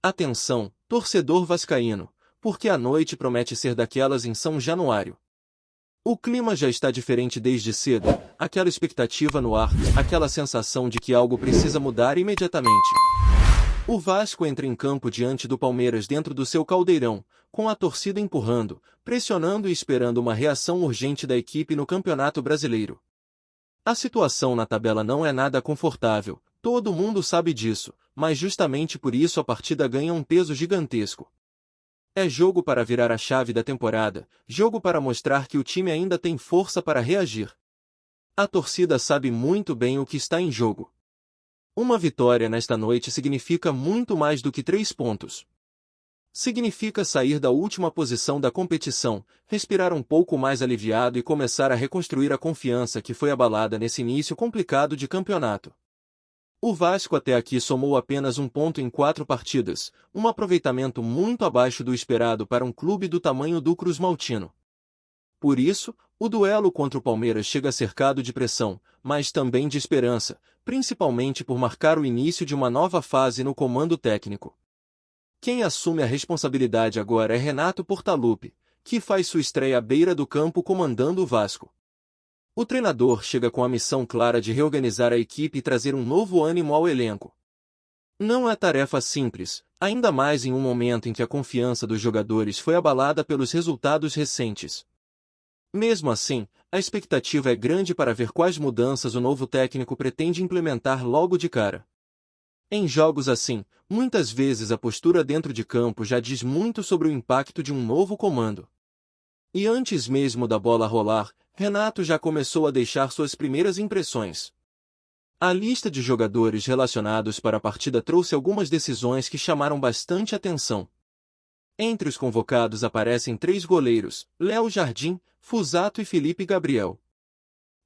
Atenção, torcedor vascaíno, porque a noite promete ser daquelas em São Januário. O clima já está diferente desde cedo, aquela expectativa no ar, aquela sensação de que algo precisa mudar imediatamente. O Vasco entra em campo diante do Palmeiras dentro do seu caldeirão, com a torcida empurrando, pressionando e esperando uma reação urgente da equipe no Campeonato Brasileiro. A situação na tabela não é nada confortável, todo mundo sabe disso, mas justamente por isso a partida ganha um peso gigantesco. É jogo para virar a chave da temporada, jogo para mostrar que o time ainda tem força para reagir. A torcida sabe muito bem o que está em jogo. Uma vitória nesta noite significa muito mais do que 3 pontos. Significa sair da última posição da competição, respirar um pouco mais aliviado e começar a reconstruir a confiança que foi abalada nesse início complicado de campeonato. O Vasco até aqui somou apenas 1 ponto em 4 partidas, um aproveitamento muito abaixo do esperado para um clube do tamanho do Cruz Maltino. Por isso, o duelo contra o Palmeiras chega cercado de pressão, mas também de esperança, principalmente por marcar o início de uma nova fase no comando técnico. Quem assume a responsabilidade agora é Renato Portaluppi, que faz sua estreia à beira do campo comandando o Vasco. O treinador chega com a missão clara de reorganizar a equipe e trazer um novo ânimo ao elenco. Não é tarefa simples, ainda mais em um momento em que a confiança dos jogadores foi abalada pelos resultados recentes. Mesmo assim, a expectativa é grande para ver quais mudanças o novo técnico pretende implementar logo de cara. Em jogos assim, muitas vezes a postura dentro de campo já diz muito sobre o impacto de um novo comando. E antes mesmo da bola rolar, Renato já começou a deixar suas primeiras impressões. A lista de jogadores relacionados para a partida trouxe algumas decisões que chamaram bastante atenção. Entre os convocados aparecem 3 goleiros, Léo Jardim, Fuzato e Felipe Gabriel.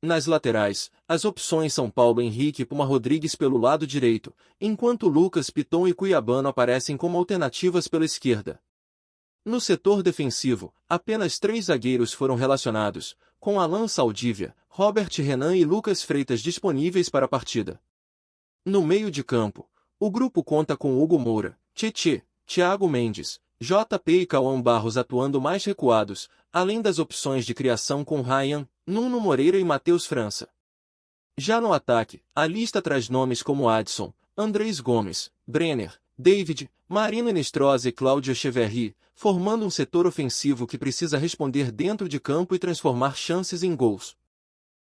Nas laterais, as opções são Paulo Henrique e Puma Rodrigues pelo lado direito, enquanto Lucas Piton e Cuiabano aparecem como alternativas pela esquerda. No setor defensivo, apenas 3 zagueiros foram relacionados, com Alan Saldívia, Robert Renan e Lucas Freitas disponíveis para a partida. No meio de campo, o grupo conta com Hugo Moura, Tietê, Thiago Mendes, JP e Cauã Barros atuando mais recuados, além das opções de criação com Ryan, Nuno Moreira e Matheus França. Já no ataque, a lista traz nomes como Adson, Andrés Gomes, Brenner, David, Marino Inestrosa e Cláudio Echeverri, formando um setor ofensivo que precisa responder dentro de campo e transformar chances em gols.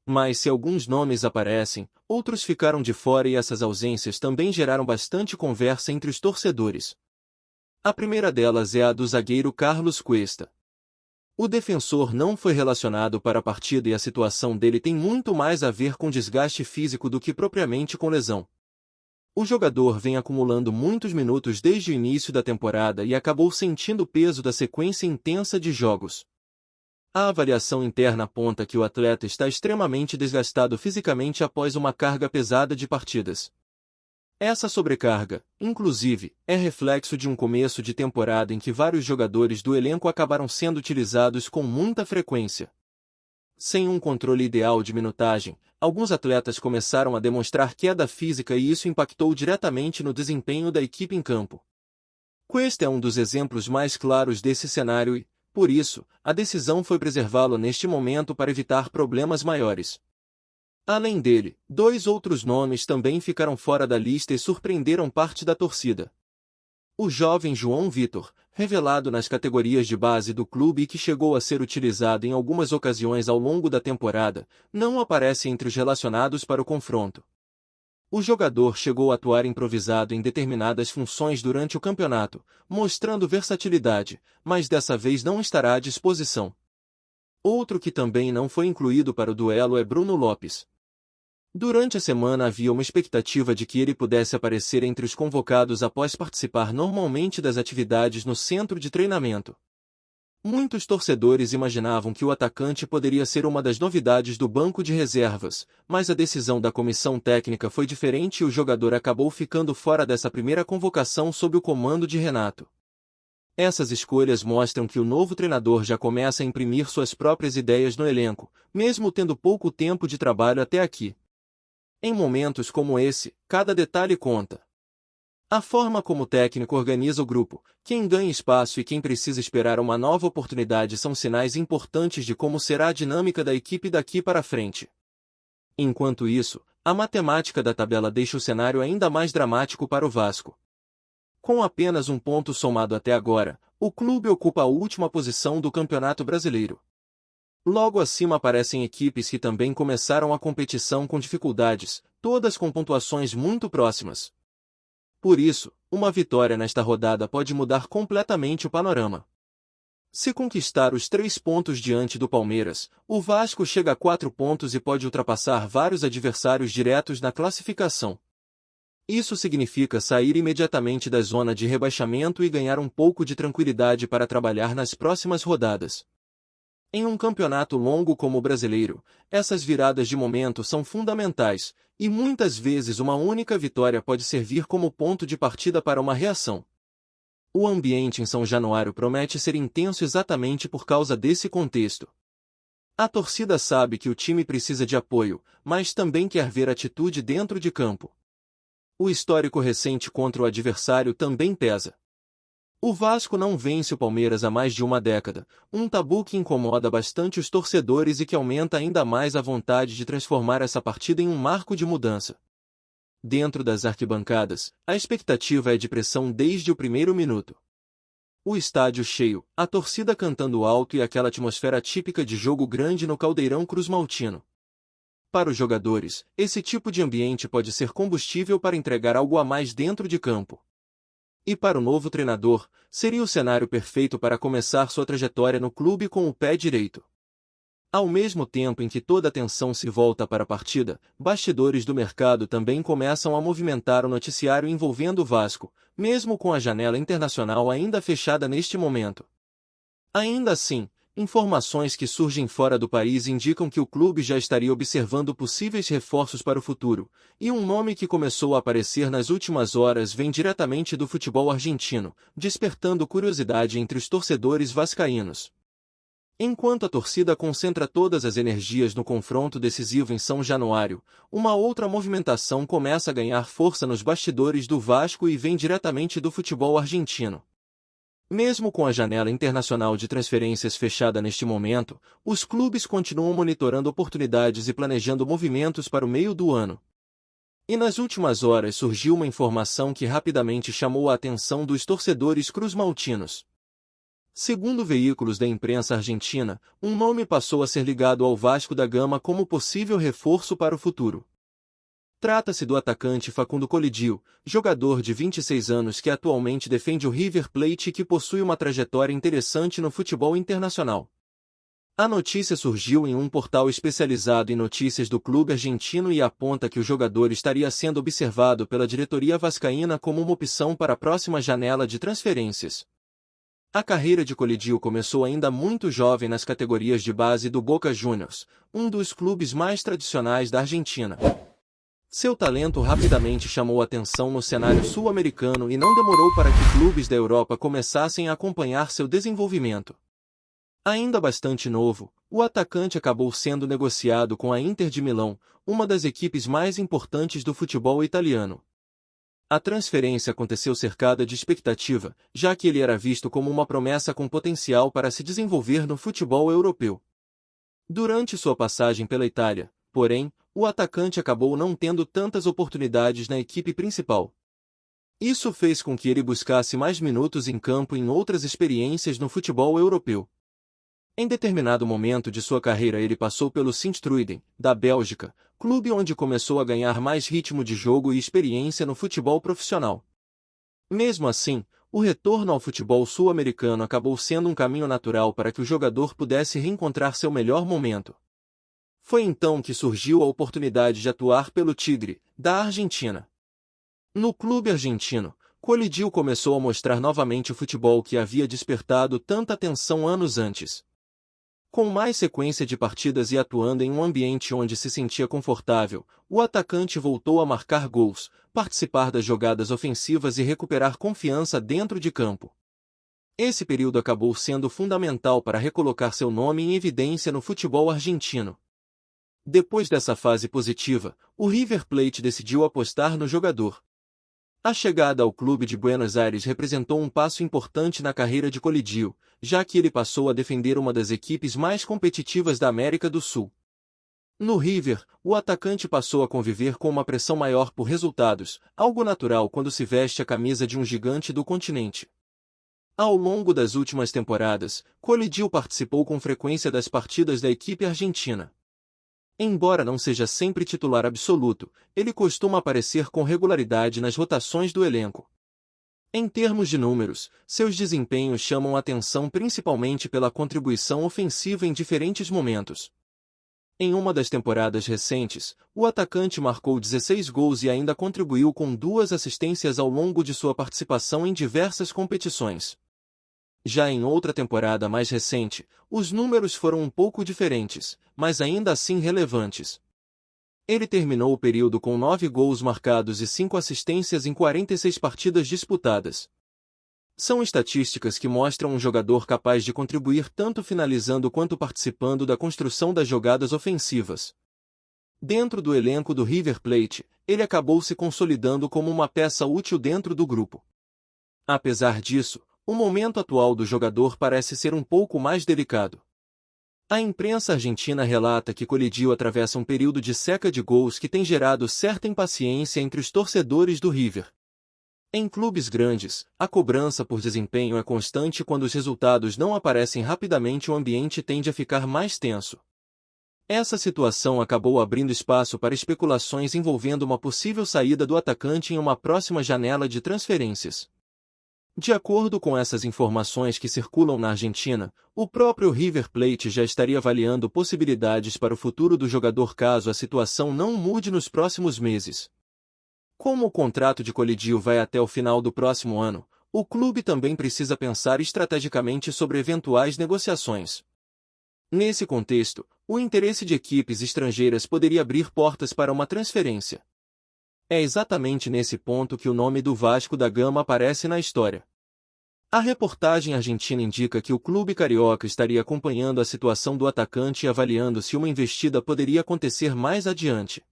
Mas se alguns nomes aparecem, outros ficaram de fora e essas ausências também geraram bastante conversa entre os torcedores. A primeira delas é a do zagueiro Carlos Cuesta. O defensor não foi relacionado para a partida e a situação dele tem muito mais a ver com desgaste físico do que propriamente com lesão. O jogador vem acumulando muitos minutos desde o início da temporada e acabou sentindo o peso da sequência intensa de jogos. A avaliação interna aponta que o atleta está extremamente desgastado fisicamente após uma carga pesada de partidas. Essa sobrecarga, inclusive, é reflexo de um começo de temporada em que vários jogadores do elenco acabaram sendo utilizados com muita frequência. Sem um controle ideal de minutagem, alguns atletas começaram a demonstrar queda física e isso impactou diretamente no desempenho da equipe em campo. Cuesta é um dos exemplos mais claros desse cenário e, por isso, a decisão foi preservá-lo neste momento para evitar problemas maiores. Além dele, 2 outros nomes também ficaram fora da lista e surpreenderam parte da torcida. O jovem João Vitor, revelado nas categorias de base do clube e que chegou a ser utilizado em algumas ocasiões ao longo da temporada, não aparece entre os relacionados para o confronto. O jogador chegou a atuar improvisado em determinadas funções durante o campeonato, mostrando versatilidade, mas dessa vez não estará à disposição. Outro que também não foi incluído para o duelo é Bruno Lopes. Durante a semana havia uma expectativa de que ele pudesse aparecer entre os convocados após participar normalmente das atividades no centro de treinamento. Muitos torcedores imaginavam que o atacante poderia ser uma das novidades do banco de reservas, mas a decisão da comissão técnica foi diferente e o jogador acabou ficando fora dessa primeira convocação sob o comando de Renato. Essas escolhas mostram que o novo treinador já começa a imprimir suas próprias ideias no elenco, mesmo tendo pouco tempo de trabalho até aqui. Em momentos como esse, cada detalhe conta. A forma como o técnico organiza o grupo, quem ganha espaço e quem precisa esperar uma nova oportunidade são sinais importantes de como será a dinâmica da equipe daqui para frente. Enquanto isso, a matemática da tabela deixa o cenário ainda mais dramático para o Vasco. Com apenas um ponto somado até agora, o clube ocupa a última posição do Campeonato Brasileiro. Logo acima aparecem equipes que também começaram a competição com dificuldades, todas com pontuações muito próximas. Por isso, uma vitória nesta rodada pode mudar completamente o panorama. Se conquistar os 3 pontos diante do Palmeiras, o Vasco chega a 4 pontos e pode ultrapassar vários adversários diretos na classificação. Isso significa sair imediatamente da zona de rebaixamento e ganhar um pouco de tranquilidade para trabalhar nas próximas rodadas. Em um campeonato longo como o brasileiro, essas viradas de momento são fundamentais, e muitas vezes uma única vitória pode servir como ponto de partida para uma reação. O ambiente em São Januário promete ser intenso exatamente por causa desse contexto. A torcida sabe que o time precisa de apoio, mas também quer ver atitude dentro de campo. O histórico recente contra o adversário também pesa. O Vasco não vence o Palmeiras há mais de uma década, um tabu que incomoda bastante os torcedores e que aumenta ainda mais a vontade de transformar essa partida em um marco de mudança. Dentro das arquibancadas, a expectativa é de pressão desde o primeiro minuto. O estádio cheio, a torcida cantando alto e aquela atmosfera típica de jogo grande no Caldeirão Cruzmaltino. Para os jogadores, esse tipo de ambiente pode ser combustível para entregar algo a mais dentro de campo. E para o novo treinador, seria o cenário perfeito para começar sua trajetória no clube com o pé direito. Ao mesmo tempo em que toda a atenção se volta para a partida, bastidores do mercado também começam a movimentar o noticiário envolvendo o Vasco, mesmo com a janela internacional ainda fechada neste momento. Ainda assim, informações que surgem fora do país indicam que o clube já estaria observando possíveis reforços para o futuro, e um nome que começou a aparecer nas últimas horas vem diretamente do futebol argentino, despertando curiosidade entre os torcedores vascaínos. Enquanto a torcida concentra todas as energias no confronto decisivo em São Januário, uma outra movimentação começa a ganhar força nos bastidores do Vasco e vem diretamente do futebol argentino. Mesmo com a janela internacional de transferências fechada neste momento, os clubes continuam monitorando oportunidades e planejando movimentos para o meio do ano. E nas últimas horas surgiu uma informação que rapidamente chamou a atenção dos torcedores cruzmaltinos. Segundo veículos da imprensa argentina, um nome passou a ser ligado ao Vasco da Gama como possível reforço para o futuro. Trata-se do atacante Facundo Colidio, jogador de 26 anos que atualmente defende o River Plate e que possui uma trajetória interessante no futebol internacional. A notícia surgiu em um portal especializado em notícias do clube argentino e aponta que o jogador estaria sendo observado pela diretoria vascaína como uma opção para a próxima janela de transferências. A carreira de Colidio começou ainda muito jovem nas categorias de base do Boca Juniors, um dos clubes mais tradicionais da Argentina. Seu talento rapidamente chamou atenção no cenário sul-americano e não demorou para que clubes da Europa começassem a acompanhar seu desenvolvimento. Ainda bastante novo, o atacante acabou sendo negociado com a Inter de Milão, uma das equipes mais importantes do futebol italiano. A transferência aconteceu cercada de expectativa, já que ele era visto como uma promessa com potencial para se desenvolver no futebol europeu. Durante sua passagem pela Itália, porém, o atacante acabou não tendo tantas oportunidades na equipe principal. Isso fez com que ele buscasse mais minutos em campo em outras experiências no futebol europeu. Em determinado momento de sua carreira ele passou pelo Sint-Truiden, da Bélgica, clube onde começou a ganhar mais ritmo de jogo e experiência no futebol profissional. Mesmo assim, o retorno ao futebol sul-americano acabou sendo um caminho natural para que o jogador pudesse reencontrar seu melhor momento. Foi então que surgiu a oportunidade de atuar pelo Tigre, da Argentina. No clube argentino, Colidio começou a mostrar novamente o futebol que havia despertado tanta atenção anos antes. Com mais sequência de partidas e atuando em um ambiente onde se sentia confortável, o atacante voltou a marcar gols, participar das jogadas ofensivas e recuperar confiança dentro de campo. Esse período acabou sendo fundamental para recolocar seu nome em evidência no futebol argentino. Depois dessa fase positiva, o River Plate decidiu apostar no jogador. A chegada ao clube de Buenos Aires representou um passo importante na carreira de Colidio, já que ele passou a defender uma das equipes mais competitivas da América do Sul. No River, o atacante passou a conviver com uma pressão maior por resultados, algo natural quando se veste a camisa de um gigante do continente. Ao longo das últimas temporadas, Colidio participou com frequência das partidas da equipe argentina. Embora não seja sempre titular absoluto, ele costuma aparecer com regularidade nas rotações do elenco. Em termos de números, seus desempenhos chamam a atenção principalmente pela contribuição ofensiva em diferentes momentos. Em uma das temporadas recentes, o atacante marcou 16 gols e ainda contribuiu com 2 assistências ao longo de sua participação em diversas competições. Já em outra temporada mais recente, os números foram um pouco diferentes, mas ainda assim relevantes. Ele terminou o período com 9 gols marcados e 5 assistências em 46 partidas disputadas. São estatísticas que mostram um jogador capaz de contribuir tanto finalizando quanto participando da construção das jogadas ofensivas. Dentro do elenco do River Plate, ele acabou se consolidando como uma peça útil dentro do grupo. Apesar disso, o momento atual do jogador parece ser um pouco mais delicado. A imprensa argentina relata que Colidio atravessa um período de seca de gols que tem gerado certa impaciência entre os torcedores do River. Em clubes grandes, a cobrança por desempenho é constante e quando os resultados não aparecem rapidamente o ambiente tende a ficar mais tenso. Essa situação acabou abrindo espaço para especulações envolvendo uma possível saída do atacante em uma próxima janela de transferências. De acordo com essas informações que circulam na Argentina, o próprio River Plate já estaria avaliando possibilidades para o futuro do jogador caso a situação não mude nos próximos meses. Como o contrato de Colidio vai até o final do próximo ano, o clube também precisa pensar estrategicamente sobre eventuais negociações. Nesse contexto, o interesse de equipes estrangeiras poderia abrir portas para uma transferência. É exatamente nesse ponto que o nome do Vasco da Gama aparece na história. A reportagem argentina indica que o clube carioca estaria acompanhando a situação do atacante e avaliando se uma investida poderia acontecer mais adiante.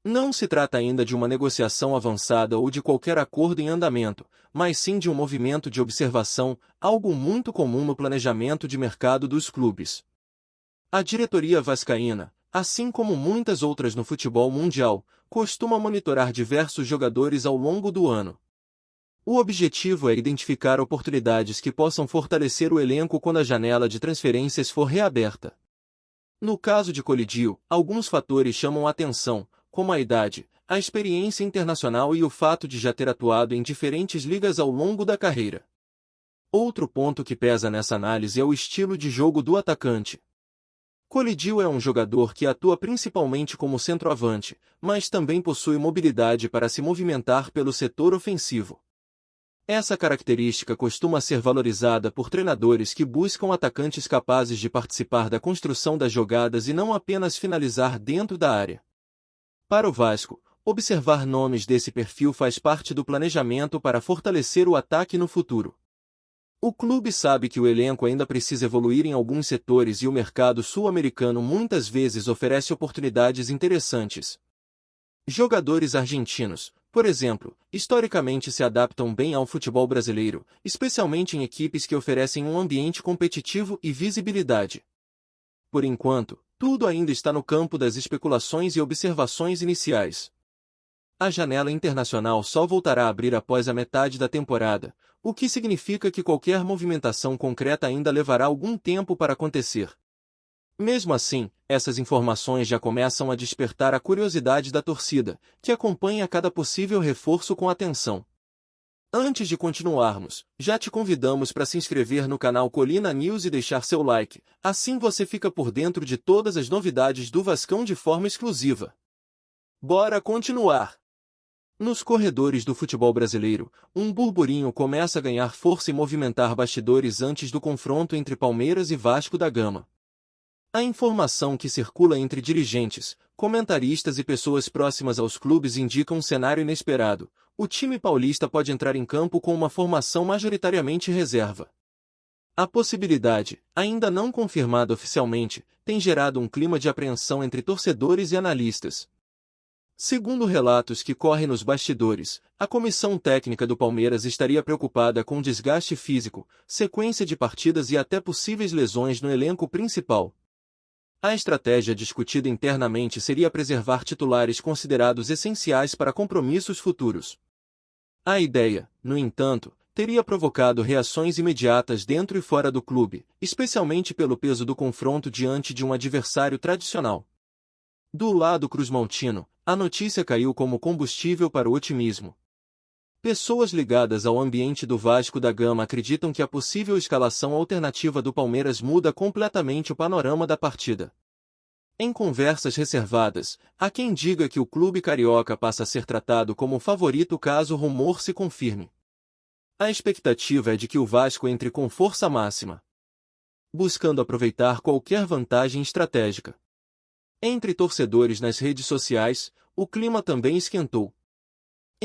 Não se trata ainda de uma negociação avançada ou de qualquer acordo em andamento, mas sim de um movimento de observação, algo muito comum no planejamento de mercado dos clubes. A diretoria vascaína, assim como muitas outras no futebol mundial, costuma monitorar diversos jogadores ao longo do ano. O objetivo é identificar oportunidades que possam fortalecer o elenco quando a janela de transferências for reaberta. No caso de Colidio, alguns fatores chamam a atenção, como a idade, a experiência internacional e o fato de já ter atuado em diferentes ligas ao longo da carreira. Outro ponto que pesa nessa análise é o estilo de jogo do atacante. Colidio é um jogador que atua principalmente como centroavante, mas também possui mobilidade para se movimentar pelo setor ofensivo. Essa característica costuma ser valorizada por treinadores que buscam atacantes capazes de participar da construção das jogadas e não apenas finalizar dentro da área. Para o Vasco, observar nomes desse perfil faz parte do planejamento para fortalecer o ataque no futuro. O clube sabe que o elenco ainda precisa evoluir em alguns setores e o mercado sul-americano muitas vezes oferece oportunidades interessantes. Jogadores argentinos, por exemplo, historicamente se adaptam bem ao futebol brasileiro, especialmente em equipes que oferecem um ambiente competitivo e visibilidade. Por enquanto, tudo ainda está no campo das especulações e observações iniciais. A janela internacional só voltará a abrir após a metade da temporada, o que significa que qualquer movimentação concreta ainda levará algum tempo para acontecer. Mesmo assim, essas informações já começam a despertar a curiosidade da torcida, que acompanha cada possível reforço com atenção. Antes de continuarmos, já te convidamos para se inscrever no canal Colina News e deixar seu like, assim você fica por dentro de todas as novidades do Vascão de forma exclusiva. Bora continuar! Nos corredores do futebol brasileiro, um burburinho começa a ganhar força e movimentar bastidores antes do confronto entre Palmeiras e Vasco da Gama. A informação que circula entre dirigentes, comentaristas e pessoas próximas aos clubes indica um cenário inesperado. O time paulista pode entrar em campo com uma formação majoritariamente reserva. A possibilidade, ainda não confirmada oficialmente, tem gerado um clima de apreensão entre torcedores e analistas. Segundo relatos que correm nos bastidores, a comissão técnica do Palmeiras estaria preocupada com desgaste físico, sequência de partidas e até possíveis lesões no elenco principal. A estratégia discutida internamente seria preservar titulares considerados essenciais para compromissos futuros. A ideia, no entanto, teria provocado reações imediatas dentro e fora do clube, especialmente pelo peso do confronto diante de um adversário tradicional. Do lado cruzmaltino, a notícia caiu como combustível para o otimismo. Pessoas ligadas ao ambiente do Vasco da Gama acreditam que a possível escalação alternativa do Palmeiras muda completamente o panorama da partida. Em conversas reservadas, há quem diga que o clube carioca passa a ser tratado como favorito caso o rumor se confirme. A expectativa é de que o Vasco entre com força máxima, buscando aproveitar qualquer vantagem estratégica. Entre torcedores nas redes sociais, o clima também esquentou.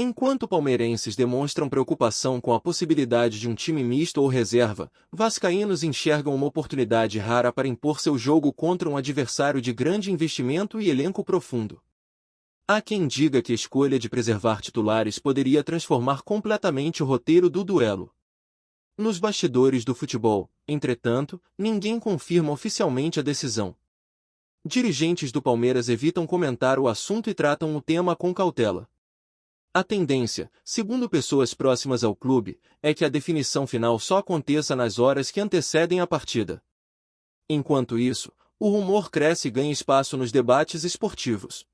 Enquanto palmeirenses demonstram preocupação com a possibilidade de um time misto ou reserva, vascaínos enxergam uma oportunidade rara para impor seu jogo contra um adversário de grande investimento e elenco profundo. Há quem diga que a escolha de preservar titulares poderia transformar completamente o roteiro do duelo. Nos bastidores do futebol, entretanto, ninguém confirma oficialmente a decisão. Dirigentes do Palmeiras evitam comentar o assunto e tratam o tema com cautela. A tendência, segundo pessoas próximas ao clube, é que a definição final só aconteça nas horas que antecedem a partida. Enquanto isso, o rumor cresce e ganha espaço nos debates esportivos.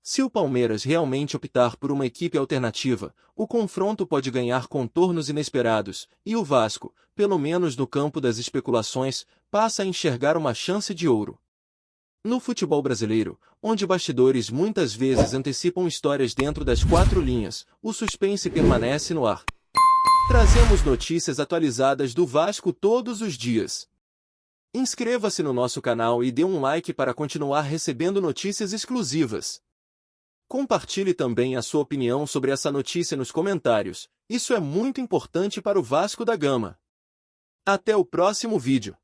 Se o Palmeiras realmente optar por uma equipe alternativa, o confronto pode ganhar contornos inesperados, e o Vasco, pelo menos no campo das especulações, passa a enxergar uma chance de ouro. No futebol brasileiro, onde bastidores muitas vezes antecipam histórias dentro das quatro linhas, o suspense permanece no ar. Trazemos notícias atualizadas do Vasco todos os dias. Inscreva-se no nosso canal e dê um like para continuar recebendo notícias exclusivas. Compartilhe também a sua opinião sobre essa notícia nos comentários, isso é muito importante para o Vasco da Gama. Até o próximo vídeo.